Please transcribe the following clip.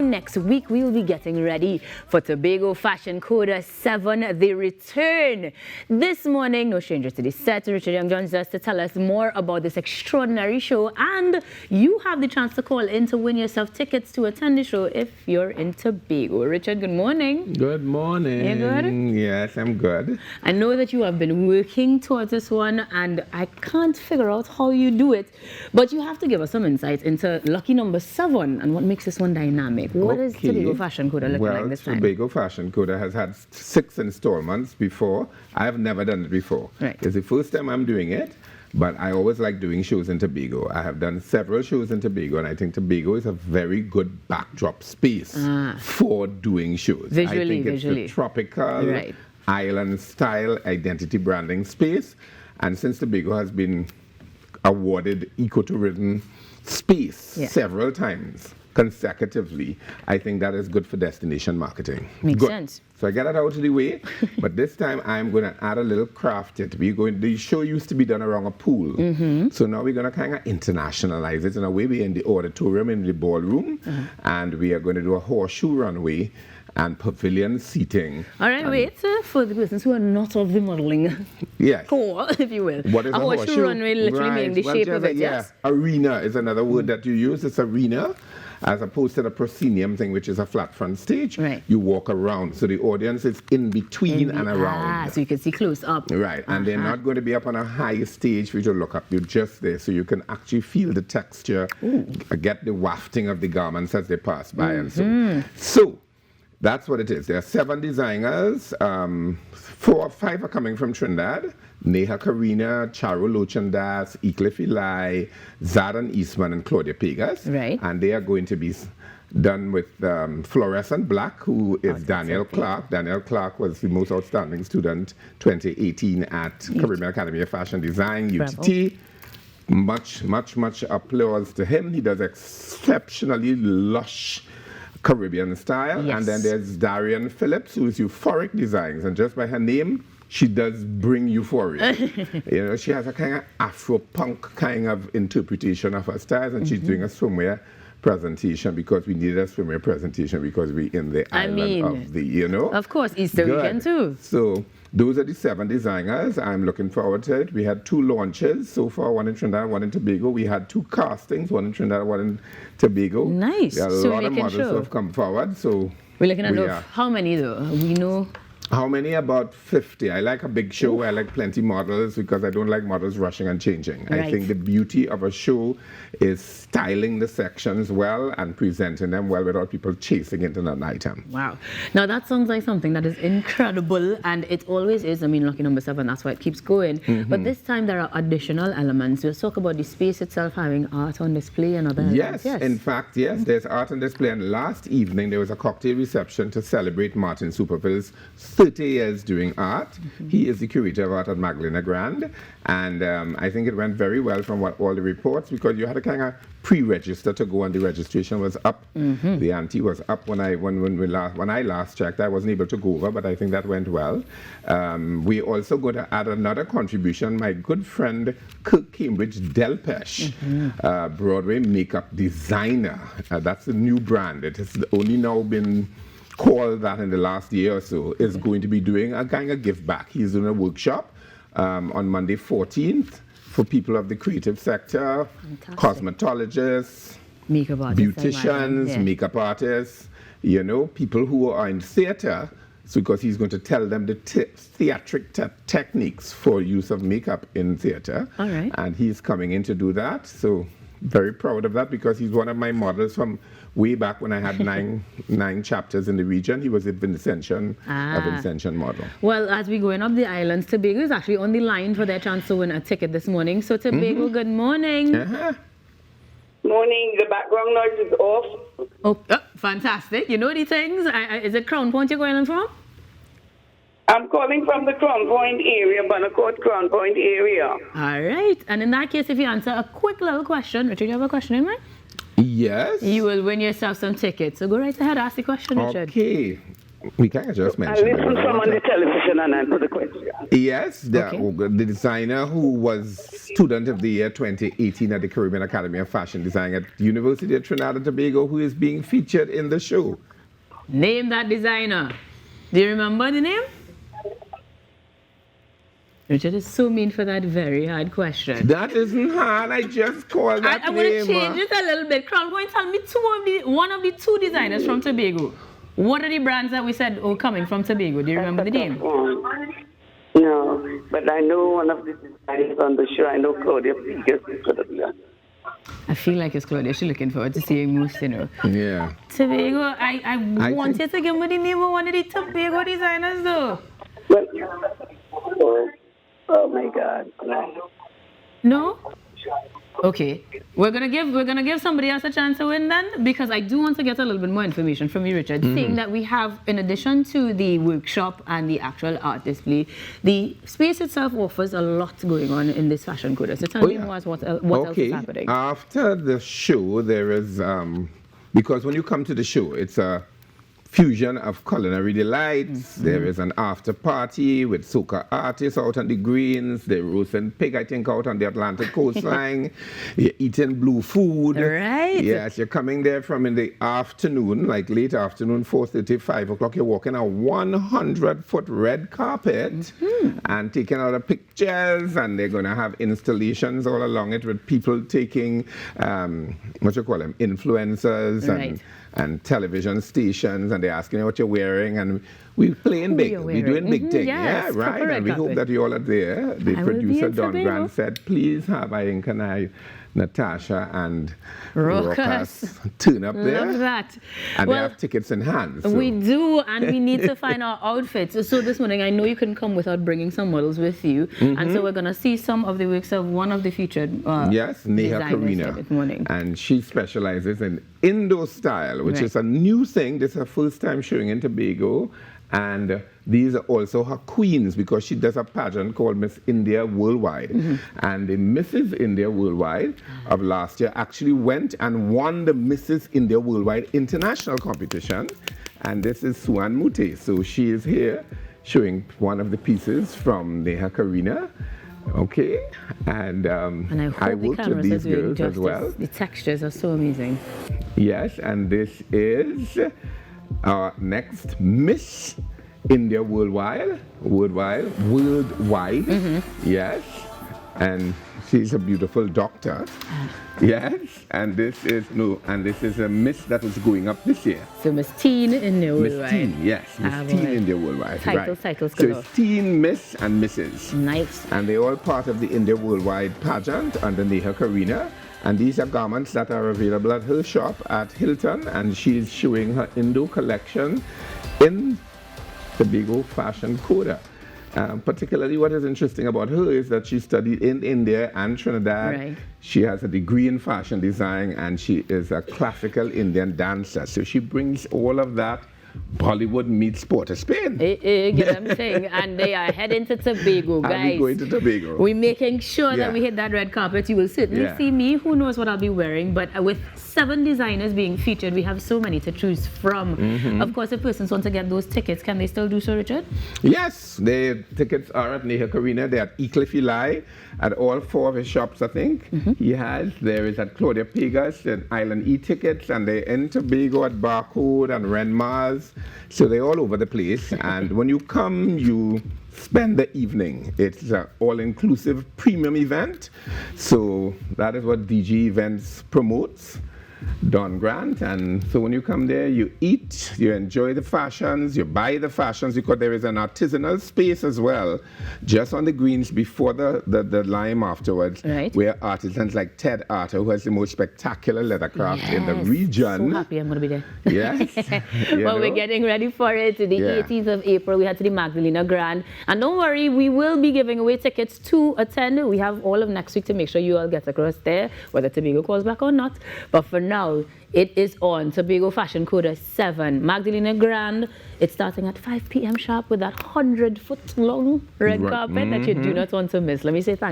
next week, we will be getting ready for Tobago Fashion Coda 7, the return. This morning, no stranger to the set, Richard Young joins us to tell us more about this extraordinary show, and you have the chance to call in to win yourself tickets to attend the show if you're in Tobago. Richard, good morning. Good morning. You good? Yes, I'm good. I know that you have been working towards this one, and I can't figure out how you do it, but you have to give us some insight into lucky number 7 and what makes this one dynamic. What is Tobago Fashion Coda looking like this time? Tobago Fashion Coda has had 6 installments before. I have never done it before. Right. It's the first time I'm doing it, but I always like doing shows in Tobago. I have done several shows in Tobago, and I think Tobago is a very good backdrop space for doing shows. I think it's the tropical, island-style identity branding space, and since Tobago has been awarded ecotourism space several times consecutively, I think that is good for destination marketing. Makes sense. So I get it out of the way, but this time I'm going to add a little craft to it. The show used to be done around a pool, so now we're going to kind of internationalize it in a way. We're in the auditorium, in the ballroom, and we are going to do a horseshoe runway and pavilion seating. All right, wait, for the persons who are not of the modeling core, if you will. What is a horseshoe runway? Literally meaning the shape of it, yes? Arena is another word that you use. It's arena, as opposed to the proscenium thing, which is a flat front stage. Right. You walk around, so the audience is in between and around. So you can see close up. Right, and they're not going to be up on a high stage for you to look up. You're just there, so you can actually feel the texture, get the wafting of the garments as they pass by and so. So, that's what it is. There are 7 designers. 4 or 5 are coming from Trinidad. Neha Karina, Charo Lochandas, Ecliphy Lai, Zadan Eastman, and Claudia Pegas. Right. And they are going to be done with Fluorescent Black, who is Daniel Clark. Daniel Clark was the most outstanding student 2018 at Caribbean Academy of Fashion Design, UTT. Much applause to him. He does exceptionally lush Caribbean style. And then there's Darian Phillips, who is Euphoric Designs, and just by her name, she does bring euphoria. You know, she has a kind of Afro-punk kind of interpretation of her styles, and she's doing a swimwear presentation because we needed a swimwear presentation because we're in the island of the, you know. Of course, Easter weekend too. So those are the 7 designers. I'm looking forward to it. We had 2 launches so far, 1 in Trinidad, 1 in Tobago. We had 2 castings, 1 in Trinidad, 1 in Tobago. Nice. There are a lot of models who have come forward. So we're looking at how many though? We know. How many? About 50. I like a big show where I like plenty models because I don't like models rushing and changing. Right. I think the beauty of a show is styling the sections well and presenting them well without people chasing into an item. Wow. Now that sounds like something that is incredible, and it always is. I mean, lucky number 7, that's why it keeps going. But this time there are additional elements. We'll talk about the space itself having art on display and other elements. Yes, in fact, yes, there's art on display. And last evening there was a cocktail reception to celebrate Martin Superville's 30 years doing art. He is the curator of art at Magdalena Grand, and I think it went very well from all the reports, because you had to kind of pre-register to go, and the registration was up. The ante was up when I last checked. I wasn't able to go over, but I think that went well. We also going to add another contribution. My good friend Kirk Cambridge Delpesh, Broadway makeup designer. That's a new brand. It has only now been called that in the last year or so, is going to be doing a kind of give back. He's doing a workshop on Monday 14th for people of the creative sector, cosmetologists, makeup artists, beauticians, makeup artists, you know, people who are in theater, so because he's going to tell them the theatric techniques for use of makeup in theater. All right. And he's coming in to do that, so very proud of that, because he's one of my models from way back when I had 9 chapters in the region. He was a Vincentian model. Well, as we're going up the islands, Tobago is actually on the line for their chance to win a ticket this morning. So Tobago, good morning. Morning. The background noise is off. Oh, fantastic. You know the things. Is it Crown Point you're going from? I'm calling from the Crown Point area, Bonacourt Crown Point area. All right. And in that case, if you answer a quick little question, Richard, you have a question in mind? Yes. You will win yourself some tickets. So go right ahead, ask the question, Richard. Okay. We can just I mention it. listened from on the television and answered the question. Yes, Okay. the designer who was Student of the Year 2018 at the Caribbean Academy of Fashion Design at the University of Trinidad and Tobago, who is being featured in the show. Name that designer. Do you remember the name? Richard is so mean for that very hard question. That isn't hard. I just called that I'm going to name. change it a little bit. Crown, go and tell me one of the two designers from Tobago. What are the brands that we said are coming from Tobago? Do you remember the name? No, but I know one of the designers on the show. I know Coda. I feel like it's Claudia. She's looking forward to seeing most, you know. Yeah. Tobago, I wanted to give me the name of one of the Tobago designers, though. Well, oh my God. No? Okay. We're gonna give somebody else a chance to win then, because I do want to get a little bit more information from you, Richard, saying that we have, in addition to the workshop and the actual art display, the space itself offers a lot going on in this fashion Coda. So tell me more what else is happening. After the show, there is because when you come to the show, it's a fusion of culinary delights. There is an after party with soca artists out on the greens. They're roasting pig, I think, out on the Atlantic coastline. You're eating blue food. Right. Yes, you're coming there from in the afternoon, like late afternoon, 4:30, 5 o'clock. You're walking a 100-foot red carpet and taking out the pictures, and they're going to have installations all along it with people taking, what you call them, influencers and television stations, and they're asking you what you're wearing, and we're playing big. We're doing big things. Yes, yeah, right. And we hope that you all are there. The producer, Don Grant, said, please have Ink and I, Natasha, and Rokas turn up there. Love that. And they have tickets in hand. So. We do, and we need to find our outfits. So this morning, I know you couldn't come without bringing some models with you. And so we're going to see some of the works of one of the featured yes, Neha Karina. this morning. And she specializes in Indo style, which is a new thing. This is her first time showing in Tobago. And these are also her queens, because she does a pageant called Miss India Worldwide. And the Mrs. India Worldwide of last year actually went and won the Mrs. India Worldwide International competition. And this is Suan Mute. So she is here showing one of the pieces from Neha Karina. Okay, and I worked with these girls as well. The textures are so amazing. Yes, and this is our next Miss India Worldwide. Yes, and she's a beautiful doctor. Yes, and this is a Miss that is going up this year. So Miss Teen India Worldwide. Miss Teen, yes, Miss Teen India Worldwide. Titles So it's Teen, Miss, and Mrs. Nice. And they're all part of the India Worldwide pageant under Neha Karina. And these are garments that are available at her shop at Hilton, and she's showing her Indo collection in Tobago Fashion Coda. Particularly what is interesting about her is that she studied in India and Trinidad. Right. She has a degree in fashion design, and she is a classical Indian dancer. So she brings all of that Bollywood meets Port of Spain. Get what I'm saying? And they are heading to Tobago, guys. I'll be going to Tobago. We're making sure that we hit that red carpet. You will certainly see me. Who knows what I'll be wearing? But with 7 designers being featured, we have so many to choose from. Of course, if persons want to get those tickets, can they still do so, Richard? Yes, the tickets are at Neha Karina. They're at Ecliffe at all 4 of his shops, I think. There is at Claudia Pegas and Island E-Tickets, and they're in Tobago at Barcode and Renmars. So they're all over the place. And when you come, you spend the evening. It's an all-inclusive premium event. So that is what DG Events promotes. Don Grant. And so when you come there, you eat, you enjoy the fashions, you buy the fashions, because there is an artisanal space as well, just on the greens before the lime afterwards, where artisans like Ted Arter, who has the most spectacular leathercraft in the region. So happy I'm going to be there. Yes. Well, we're getting ready for it. The 18th of April, we head to the Magdalena Grand. And don't worry, we will be giving away tickets to attend. We have all of next week to make sure you all get across there, whether Tobago calls back or not. But for now, it is on Tobago Fashion Coda 7. Magdalena Grand. It's starting at 5 p.m. sharp with that 100-foot long red carpet that you do not want to miss. Let me say thank you.